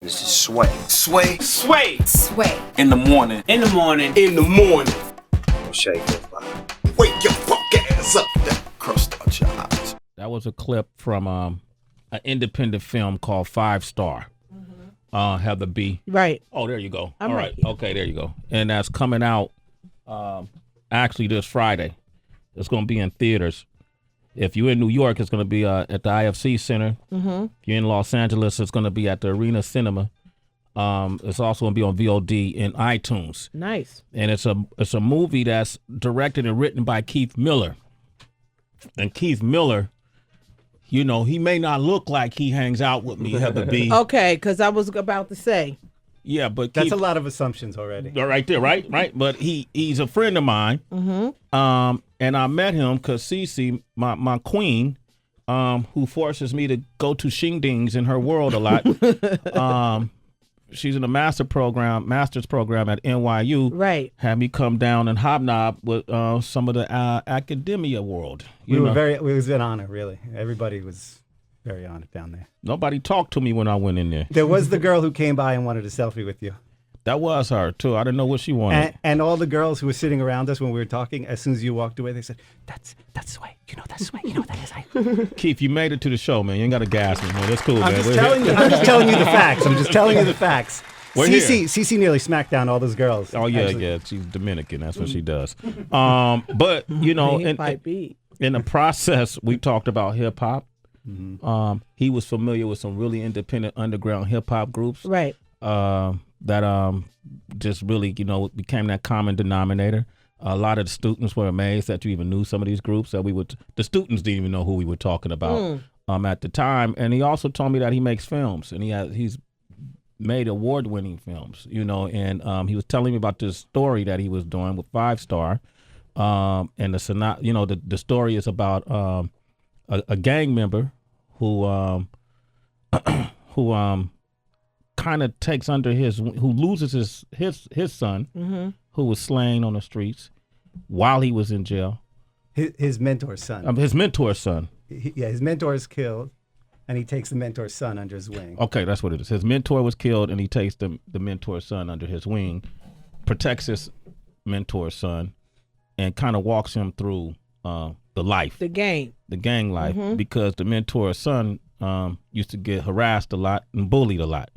This is Sway. Sway. Sway. Sway. In the morning. In the morning. In the morning. Shake it, body. Wake your punk ass up. That crust out your eyes. That was a clip from an independent film called 5 Star. Heather B. Right. Oh, there you go. I'm All right. Okay, there you go. And that's coming out actually this Friday. It's going to be in theaters. If you're in New York, it's going to be at the IFC Center. Mm-hmm. If you're in Los Angeles, it's going to be at the Arena Cinema. It's also going to be on VOD and iTunes. Nice. And it's a movie that's directed and written by Keith Miller. And Keith Miller, you know, he may not look like he hangs out with me, Heather B. Okay, because I was about to say. Yeah, but That's Keith, a lot of assumptions already. right there, right? But he's a friend of mine. Mm-hmm. And I met him because Cece, my queen, who forces me to go to shingdings in her world a lot. She's in a master's program at NYU. Right. Had me come down and hobnob with some of the academia world. It was an honor, really. Everybody was very honored down there. Nobody talked to me when I went in there. There was the girl who came by and wanted a selfie with you. That was her, too. I didn't know what she wanted. And all the girls who were sitting around us when we were talking, as soon as you walked away, they said, that's Sway. You know that's Sway. You know what that is. Keith, you made it to the show, man. You ain't got to gas me, man. That's cool, I'm man. just telling you the facts. I'm just telling you the facts. We're here. Cece nearly smacked down all those girls. Oh, yeah, actually. yeah. She's Dominican. That's what she does. But, you know, in the process, we talked about hip-hop. Mm-hmm. He was familiar with some really independent underground hip-hop groups. Right. That just really, you know, became that common denominator. A lot of the students were amazed that you even knew some of these groups. The students didn't even know who we were talking about at the time. And he also told me that he makes films, and he's made award-winning films, you know. And he was telling me about this story that he was doing with 5 Star. And the story is about a gang member who kind of takes under who loses his son, who was slain on the streets while he was in jail. His mentor's son. His mentor's son. His mentor is killed, and he takes the mentor's son under his wing. Okay, that's what it is. His mentor was killed, and he takes the mentor's son under his wing, protects his mentor's son, and kind of walks him through the gang life, because the mentor's son used to get harassed a lot and bullied a lot.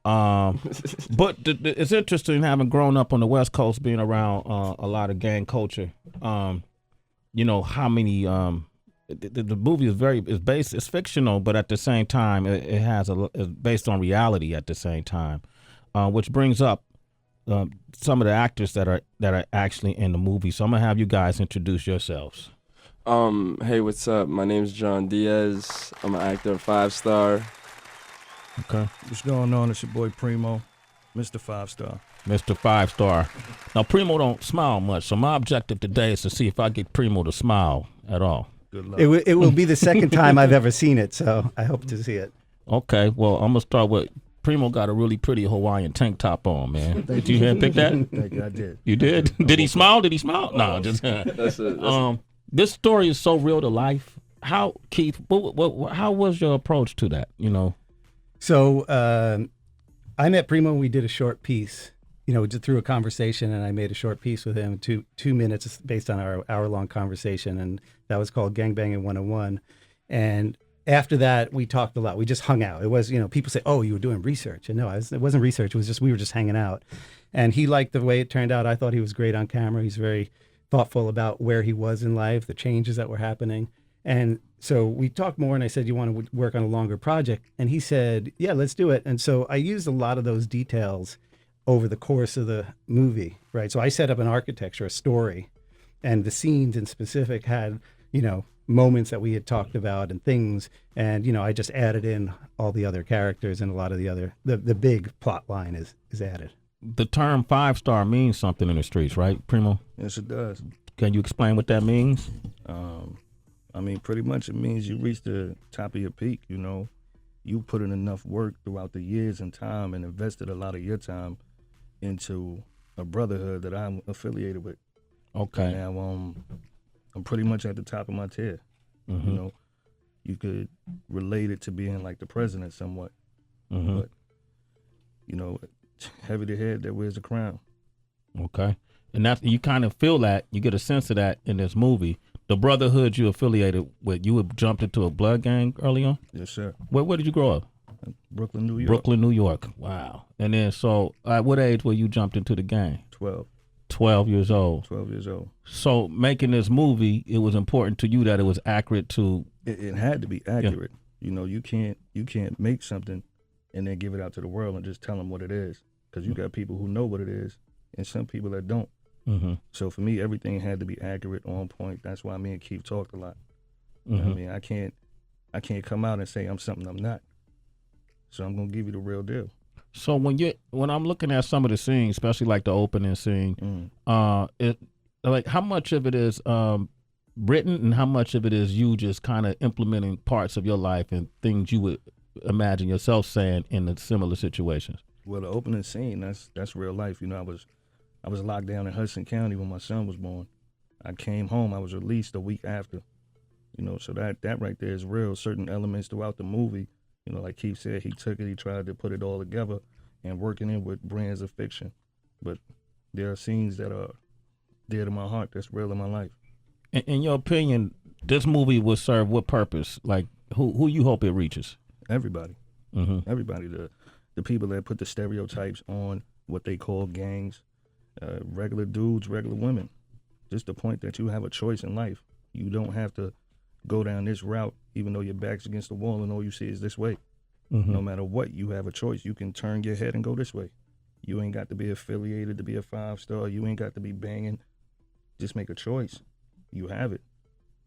But it's interesting having grown up on the West Coast, being around a lot of gang culture. You know how many the movie it's fictional, but at the same time it's based on reality at the same time, which brings up some of the actors that are actually in the movie. So I'm gonna have you guys introduce yourselves. Hey, what's up? My name's John Diaz. I'm an actor at 5 Star. Okay. What's going on? It's your boy Primo, Mr. 5 Star. Mr. 5 Star. Now, Primo don't smile much, so my objective today is to see if I get Primo to smile at all. Good luck. It will be the second time I've ever seen it, so I hope to see it. Okay, well, I'm going to start with Primo got a really pretty Hawaiian tank top on, man. Did you handpick that? Thank you, I did. You did? Did he smile? No, just... That's it. This story is so real to life. How, Keith, how was your approach to that, you know? So I met Primo. We did a short piece, you know, just through a conversation, and I made a short piece with him, 2 minutes based on our hour-long conversation, and that was called Gangbanging 101. And after that, we talked a lot. We just hung out. It was, you know, people say, oh, you were doing research. And no, it wasn't research. It was just, we were just hanging out. And he liked the way it turned out. I thought he was great on camera. He's very thoughtful about where he was in life, the changes that were happening. And so we talked more, and I said, you want to work on a longer project? And he said, yeah, let's do it. And so I used a lot of those details over the course of the movie, right? So I set up an architecture, a story, and the scenes in specific had, you know, moments that we had talked about and things. And, you know, I just added in all the other characters, and a lot of the other, the big plot line is added. The term 5 Star means something in the streets, right, Primo? Yes, it does. Can you explain what that means? I mean, pretty much it means you reach the top of your peak, you know. You put in enough work throughout the years and time and invested a lot of your time into a brotherhood that I'm affiliated with. Okay. Now I'm pretty much at the top of my tier. You know, you could relate it to being like the president somewhat. But you know, heavy the head that wears the crown. Okay. And that's, you kind of feel that, you get a sense of that in this movie. The brotherhood you affiliated with, you had jumped into a blood gang early on? Yes, sir. Where did you grow up? Brooklyn, New York. Brooklyn, New York. Wow. And then, so at what age were you jumped into the gang? 12. 12 years old. 12 years old. So making this movie, it was important to you that it was accurate to... It had to be accurate. Yeah. You know, you can't make something and then give it out to the world and just tell them what it is. Because you got people who know what it is and some people that don't. Mm-hmm. So for me, everything had to be accurate, on point. That's why me and Keith talked a lot. You know what I mean? I can't come out and say I'm something I'm not. So I'm gonna give you the real deal. So when I'm looking at some of the scenes, especially like the opening scene, it like how much of it is written and how much of it is you just kind of implementing parts of your life and things you would imagine yourself saying in the similar situations? Well, the opening scene, that's real life. You know, I was locked down in Hudson County when my son was born. I came home, I was released a week after. You know, so that right there is real. Certain elements throughout the movie, you know, like Keith said, he took it, he tried to put it all together and working in with brands of fiction. But there are scenes that are dear to my heart, that's real in my life. In your opinion, this movie will serve what purpose? Like, who you hope it reaches? Everybody. Mm-hmm. Everybody. The people that put the stereotypes on what they call gangs, regular dudes, regular women. Just the point that you have a choice in life. You don't have to go down this route, even though your back's against the wall and all you see is this way. Mm-hmm. No matter what, you have a choice. You can turn your head and go this way. You ain't got to be affiliated to be a 5-star. You ain't got to be banging. Just make a choice. You have it.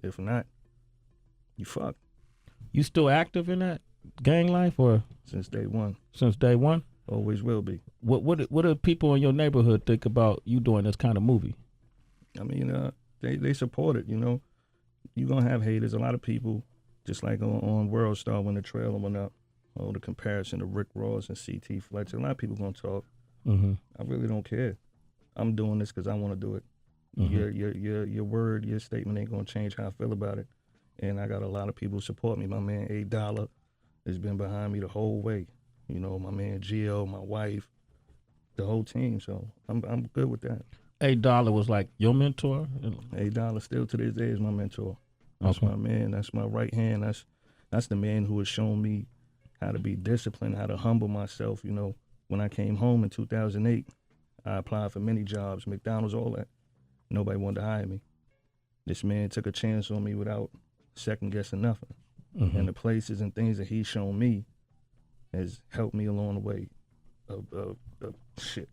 If not, you fuck. You still active in that gang life, or Since day one. since day one? Always will be. What do people in your neighborhood think about you doing this kind of movie? I mean, they support it, you know. You're going to have haters. A lot of people, just like on World Star when the trailer went up, the comparison to Rick Ross and C.T. Fletcher, a lot of people going to talk. Mm-hmm. I really don't care. I'm doing this because I want to do it. Mm-hmm. Your word, your statement ain't going to change how I feel about it. And I got a lot of people who support me. My man $8 has been behind me the whole way. You know, my man Gio, my wife, the whole team. So I'm good with that. $8 was like your mentor? $8 still to this day is my mentor. That's Okay. my man. That's my right hand. That's the man who has shown me how to be disciplined, how to humble myself. You know, when I came home in 2008, I applied for many jobs, McDonald's, all that. Nobody wanted to hire me. This man took a chance on me without second guessing nothing. Mm-hmm. And the places and things that he's shown me has helped me along the way of shit,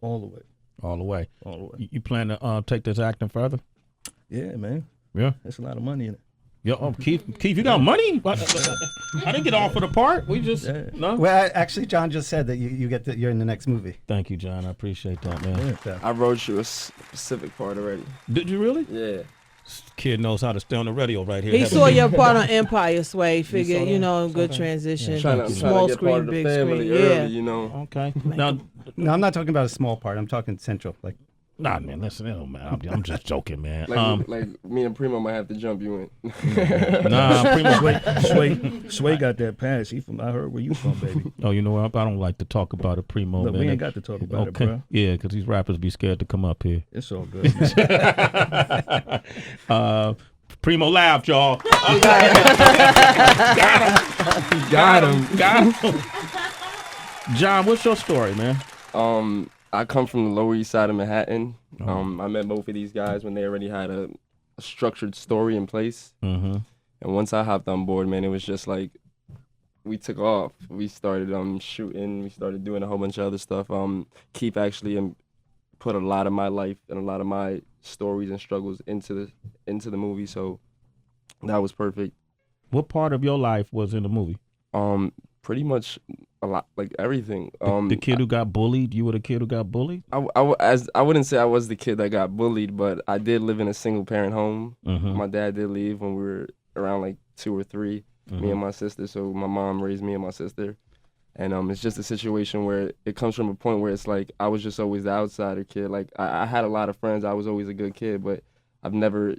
all the way. All the way. All the way. You plan to take this acting further? Yeah, man. Yeah. There's a lot of money in it. Yo, Keith, you got money? I didn't get off of the part. We just no. Well, actually, John just said that you're in the next movie. Thank you, John. I appreciate that, man. Yeah. I wrote you a specific part already. Did you really? Yeah. Kid knows how to stay on the radio right here. He saw your part on Empire, Sway. Figured, you know, good transition. Yeah. Trying Small to get part screen, of the big family screen. early, Yeah. you know. Okay. Now, No, I'm not talking about a small part. I'm talking central. Like, nah, man. Listen, it don't matter. I'm just joking, man. Like me and Primo might have to jump you in. Nah, Primo. Sway got that pass. He from, I heard where you from, baby. Oh, you know what? I don't like to talk about a Primo, Look, man. we ain't got to talk about it, Okay. bro. Yeah, because these rappers be scared to come up here. It's all good. Man. Primo laughed, y'all. Got him. John, what's your story, man? I come from the Lower East Side of Manhattan. I met both of these guys when they already had a structured story in place. Mm-hmm. And once I hopped on board, man, it was just like we took off. We started shooting. We started doing a whole bunch of other stuff. Keith actually put a lot of my life and a lot of my stories and struggles into the movie, so that was perfect. What part of your life was in the movie? Pretty much a lot, like everything. The kid who got bullied? You were the kid who got bullied? I wouldn't say I was the kid that got bullied, but I did live in a single parent home. Mm-hmm. My dad did leave when we were around like 2 or 3, me and my sister. So my mom raised me and my sister. And it's just a situation where it comes from a point where it's like I was just always the outsider kid. Like I had a lot of friends. I was always a good kid, but I never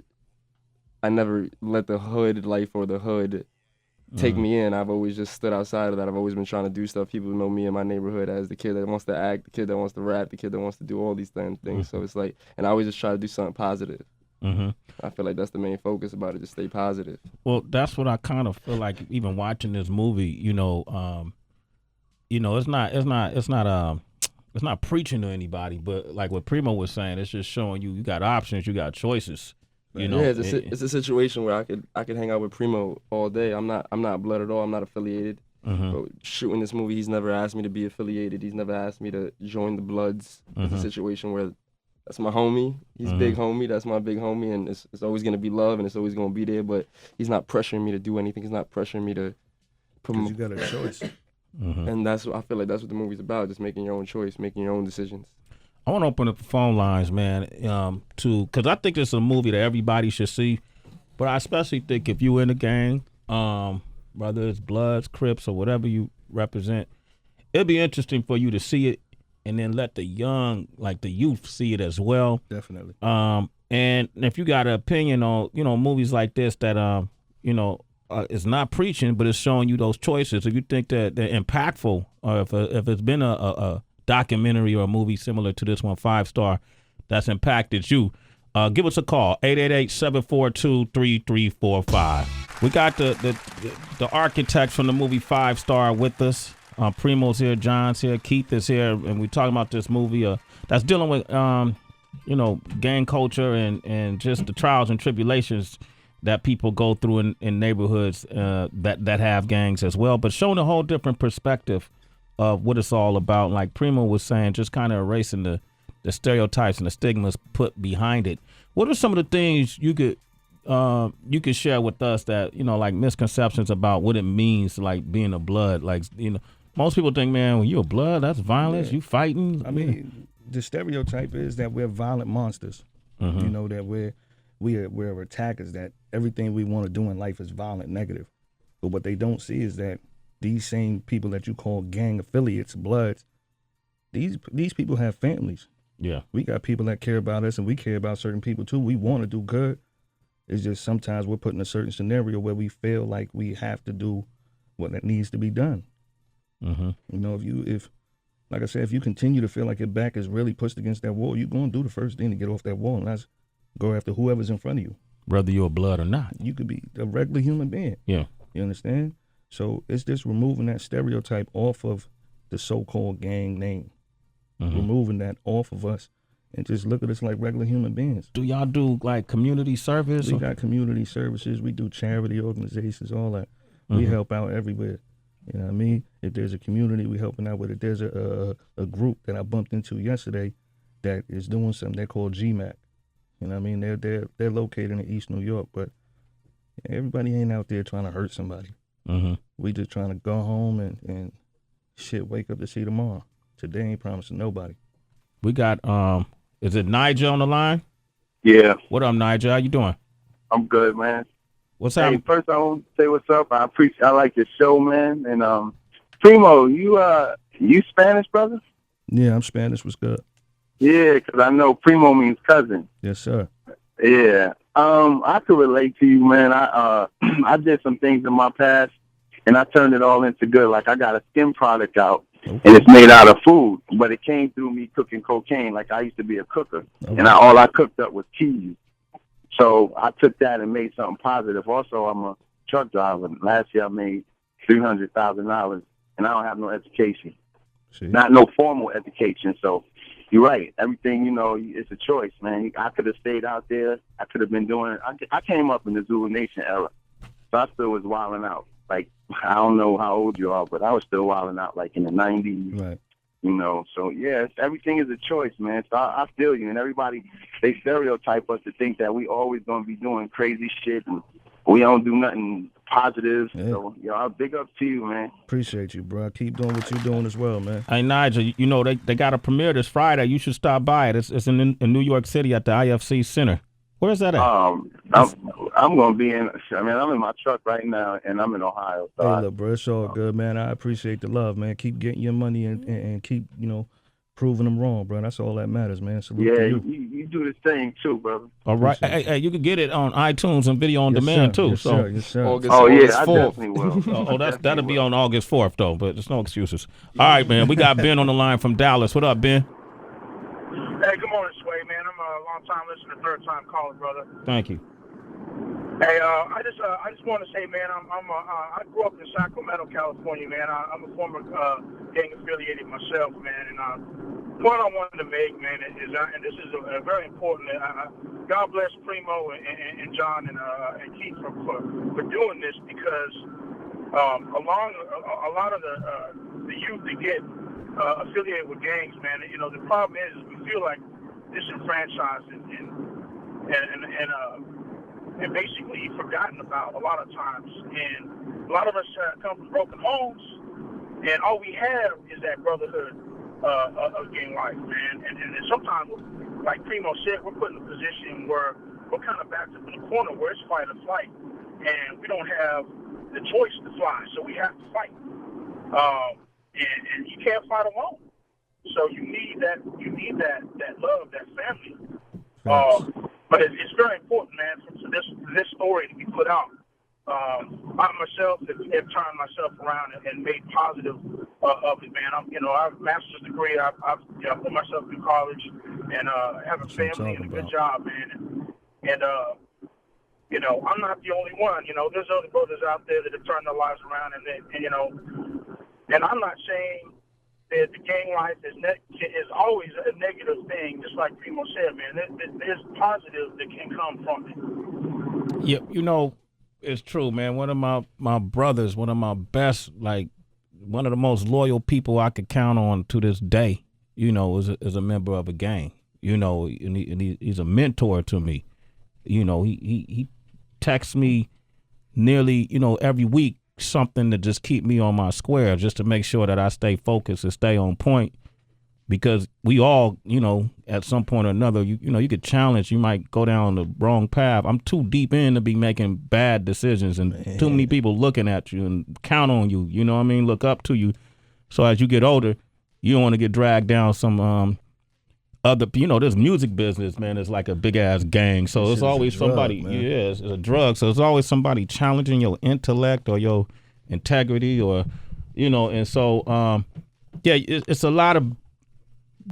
let the hood life or the hood take me in. I've always just stood outside of that. I've always been trying to do stuff. People know me in my neighborhood as the kid that wants to act, the kid that wants to rap, the kid that wants to do all these things. So it's like, and I always just try to do something positive. I feel like that's the main focus about it, just stay positive. Well, that's what I kind of feel like even watching this movie, it's not preaching to anybody, but like what Primo was saying, it's just showing you got options, you got choices. Yeah, it's a situation where I could hang out with Primo all day. I'm not blood at all. I'm not affiliated. But shooting this movie, he's never asked me to be affiliated. He's never asked me to join the Bloods. It's a situation where that's my homie. He's big homie. That's my big homie, and it's always gonna be love, and it's always gonna be there. But he's not pressuring me to do anything. He's not pressuring me to promote. You got a choice. And I feel like that's what the movie's about, just making your own choice, making your own decisions. I want to open up the phone lines, man, because I think it's a movie that everybody should see. But I especially think if you in the gang, whether it's Bloods, Crips, or whatever you represent, it'd be interesting for you to see it and then let the youth see it as well. Definitely. And if you got an opinion on, movies like this that, it's not preaching, but it's showing you those choices. If you think that they're impactful, or if it's been a documentary or a movie similar to this one, 5-star, that's impacted you, give us a call, 888-742-3345. We got the architects from the movie 5-Star with us. Primo's here, John's here, Keith is here, and we're talking about this movie that's dealing with, gang culture and just the trials and tribulations that people go through in neighborhoods that have gangs as well, but showing a whole different perspective of what it's all about. Like Primo was saying, just kind of erasing the stereotypes and the stigmas put behind it. What are some of the things you could share with us that, like misconceptions about what it means, like being a Blood? Like, most people think, man, when you're a Blood, that's violence, you fighting. I mean, the stereotype is that we're violent monsters. That we're attackers, that everything we want to do in life is violent, negative. But what they don't see is that these same people that you call gang affiliates, Bloods, these people have families. Yeah. We got people that care about us, and we care about certain people too. We want to do good. It's just sometimes we're put in a certain scenario where we feel like we have to do what needs to be done. If like I said, if you continue to feel like your back is really pushed against that wall, you're going to do the first thing to get off that wall, and that's go after whoever's in front of you. Whether you're a Blood or not. You could be a regular human being. Yeah. You understand? So it's just removing that stereotype off of the so-called gang name. Removing that off of us and just look at us like regular human beings. Do y'all do like community service? We got community services. We do charity organizations, all that. We help out everywhere. You know what I mean? If there's a community, we helping out with it. There's a group that I bumped into yesterday that is doing something they call GMAC. You know what I mean? They're located in East New York, but everybody ain't out there trying to hurt somebody. We just trying to go home and wake up to see tomorrow. Today ain't promising nobody. We got, is it Nigel on the line? Yeah. What up, Nigel? How you doing? I'm good, man. What's happening? Hey, first I want to say what's up. I like your show, man. And Primo, you Spanish, brother? Yeah, I'm Spanish. What's good? Yeah, because I know Primo means cousin. Yes, sir. Yeah. I could relate to you, man. I did some things in my past, and I turned it all into good. Like, I got a skin product out, and it's made out of food, but it came through me cooking cocaine. Like, I used to be a cooker, and all I cooked up was cheese. So I took that and made something positive. Also, I'm a truck driver. Last year I made $300,000, and I don't have no education. Not no formal education. So you're right. Everything, it's a choice, man. I could have stayed out there. I could have been doing I came up in the Zulu Nation era, so I still was wilding out. Like, I don't know how old you are, but I was still wilding out like in the 90s. Right. So yeah, everything is a choice, man. So I feel you. And everybody, they stereotype us to think that we always going to be doing crazy shit and we don't do nothing positive. Yeah. So, I'll big up to you, man. Appreciate you, bro. Keep doing what you're doing as well, man. Hey, Nigel, they got a premiere this Friday. You should stop by it. It's in New York City at the IFC Center. Where's that at? I'm going to be I'm in my truck right now, and I'm in Ohio. So hey, look, bro, it's all good, man. I appreciate the love, man. Keep getting your money and keep, proving them wrong, bro. That's all that matters, man. Salute to you. You you do this thing too, brother. All right. Hey, you can get it on iTunes and video on demand too. Yes, so. sir. Yes, sir. August I 4th. definitely will. That'll be on August 4th though, but there's no excuses. All right, man. We got Ben on the line from Dallas. What up, Ben? Hey, good morning, Sway, man. I'm a long-time listener, third-time caller, brother. Thank you. Hey, I just want to say, man, I grew up in Sacramento, California, man. I'm a former gang affiliated myself, man, and point I wanted to make, man, is and this is a very important. God bless Primo and John and Keith for doing this, because a lot of the youth that get affiliated with gangs, man, you know, the problem is we feel like disenfranchised and basically forgotten about a lot of times. And a lot of us come from broken homes, and all we have is that brotherhood of gang life, man. And sometimes, like Primo said, we're put in a position where we're kind of backed up in the corner where it's fight or flight, and we don't have the choice to fly, so we have to fight. And you can't fight alone. So you need that love, that family. But it's very important, man, for this story to be put out. I myself have turned myself around and made positive of it, man. I have a master's degree. I've put myself through college, and have a family and a good job, man. And you know, I'm not the only one. You know, there's other brothers out there that have turned their lives around, and you know, and I'm not saying that the gang life is always a negative thing. Just like Primo said, man, there's positive that can come from it. Yeah, you know, it's true, man. One of my brothers, one of my best, like one of the most loyal people I could count on to this day, you know, is a member of a gang. You know, and he's a mentor to me. You know, he texts me nearly, you know, every week, something to just keep me on my square, just to make sure that I stay focused and stay on point, because we all, you know, at some point or another, you know, you get challenged, you might go down the wrong path. I'm too deep in to be making bad decisions, and too many people looking at you and count on you, you know what I mean, look up to you. So as you get older, you don't want to get dragged down some other, you know, this music business, man, is like a big ass gang. So it's always somebody, it's a drug. So it's always somebody challenging your intellect or your integrity, or, you know, and so, it's a lot of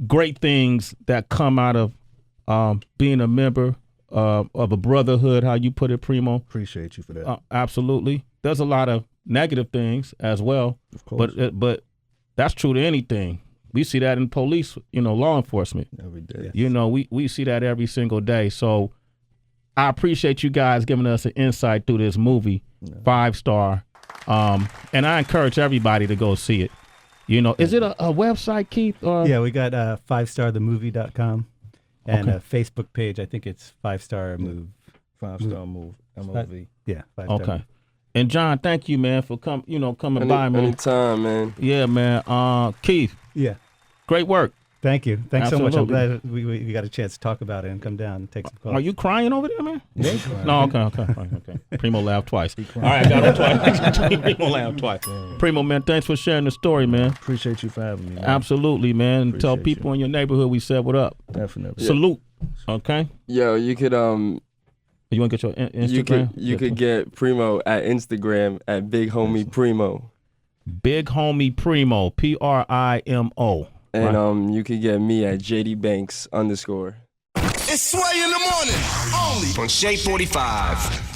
great things that come out of being a member of a brotherhood, how you put it, Primo. Appreciate you for that. Absolutely. There's a lot of negative things as well, of course. But that's true to anything. We see that in police, you know, law enforcement. Every day. You know, we see that every single day. So I appreciate you guys giving us an insight through this movie, 5-star. And I encourage everybody to go see it. You know, is it a website, Keith? Or? Yeah, we got 5starthemovie.com and a Facebook page. I think it's 5-star move. 5-star move. MOV. Yeah. 5-star. Okay. And John, thank you, man, for coming by, man. Anytime, man. Yeah, man. Keith. Yeah. Great work. Thank you. Thanks so much. I'm Absolutely. glad we got a chance to talk about it and come down and take some calls. Are you crying over there, man? Yeah, No, okay. Primo laughed twice. All right, I got him twice. Primo laughed twice. Primo, man, thanks for sharing the story, man. Appreciate you for having me, man. Absolutely, man. Appreciate Tell people in your neighborhood we said what up. Definitely. Salute. Okay. Yo, you could You want to get your Instagram? You could get Primo at Instagram at Big Homie Primo. Big Homie Primo, Primo. And you could get me at JD Banks _. It's Sway in the morning, only on Shade 45.